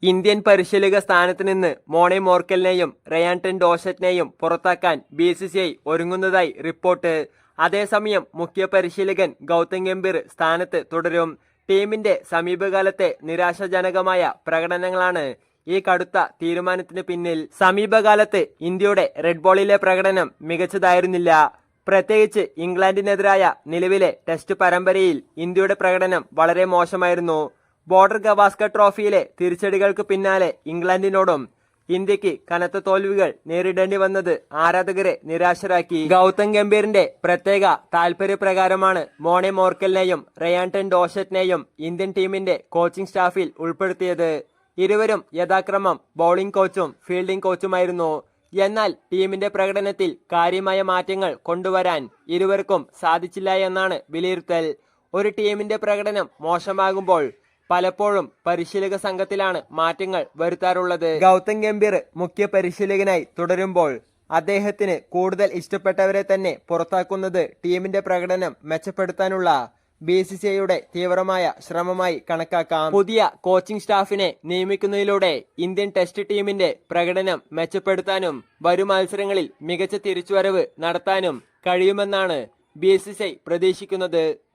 Indian പരിശീലക സ്ഥാനത്ത് നിന്ന് മോണെ മോർക്കലിനെയും റയാൻ ടെൻ ഡോസറ്റിനെയും പുറത്താക്കാൻ BCCI ഒരുങ്ങുന്നതായി റിപ്പോർട്ട്. അതേസമയം മുഖ്യ പരിശീലകൻ ഗൗതം ഗംഭീർ സ്ഥാനത്ത് തുടരും. ടീമിന്റെ സമീപകാലത്തെ നിരാശാജനകമായ പ്രകടനങ്ങളാണ് ഈ കടുത്ത തീരുമാനത്തിന് പിന്നിൽ. സമീപകാലത്ത് ഇന്ത്യയുടെ റെഡ് ബോളിലെ പ്രകടനം മികച്ചതായിരുന്നില്ല. പ്രത്യേകിച്ച് ഇംഗ്ലണ്ടിനെതിരായ നിലവിലെ ടെസ്റ്റ് പരമ്പരയിൽ ഇന്ത്യയുടെ പ്രകടനം വളരെ മോശമായിരുന്നു. ബോർഡർ ഗവാസ്കർ ട്രോഫിയിലെ തിരിച്ചടികൾക്ക് പിന്നാലെ ഇംഗ്ലണ്ടിനോടും ഇന്ത്യക്ക് കനത്ത തോൽവികൾ നേരിടേണ്ടി വന്നത് ആരാധകരെ നിരാശരാക്കി. ഗൗതം ഗംഭീറിന്റെ പ്രത്യേക താൽപര്യപ്രകാരമാണ് മോണെ മോർക്കലിനെയും റയാൻ ടെൻ ഡോസറ്റിനെയും ഇന്ത്യൻ ടീമിന്റെ കോച്ചിംഗ് സ്റ്റാഫിൽ ഉൾപ്പെടുത്തിയത്. ഇരുവരും യഥാക്രമം ബൗളിംഗ് കോച്ചും ഫീൽഡിംഗ് കോച്ചുമായിരുന്നു. എന്നാൽ ടീമിന്റെ പ്രകടനത്തിൽ കാര്യമായ മാറ്റങ്ങൾ കൊണ്ടുവരാൻ ഇരുവർക്കും സാധിച്ചില്ല എന്നാണ് വിലയിരുത്തൽ. ഒരു ടീമിന്റെ പ്രകടനം മോശമാകുമ്പോൾ പലപ്പോഴും പരിശീലക സംഘത്തിലാണ് മാറ്റങ്ങൾ വരുത്താറുള്ളത്. ഗൗതം ഗംഭീർ മുഖ്യ പരിശീലകനായി തുടരുമ്പോൾ അദ്ദേഹത്തിന് കൂടുതൽ ഇഷ്ടപ്പെട്ടവരെ തന്നെ പുറത്താക്കുന്നത് ടീമിന്റെ പ്രകടനം മെച്ചപ്പെടുത്താനുള്ള BCCIയുടെ തീവ്രമായ ശ്രമമായി കണക്കാക്കാം. പുതിയ കോച്ചിംഗ് സ്റ്റാഫിനെ നിയമിക്കുന്നതിലൂടെ ഇന്ത്യൻ ടെസ്റ്റ് ടീമിന്റെ പ്രകടനം മെച്ചപ്പെടുത്താനും വരും മത്സരങ്ങളിൽ മികച്ച തിരിച്ചുവരവ് നടത്താനും കഴിയുമെന്നാണ് BCCI പ്രതീക്ഷിക്കുന്നത്.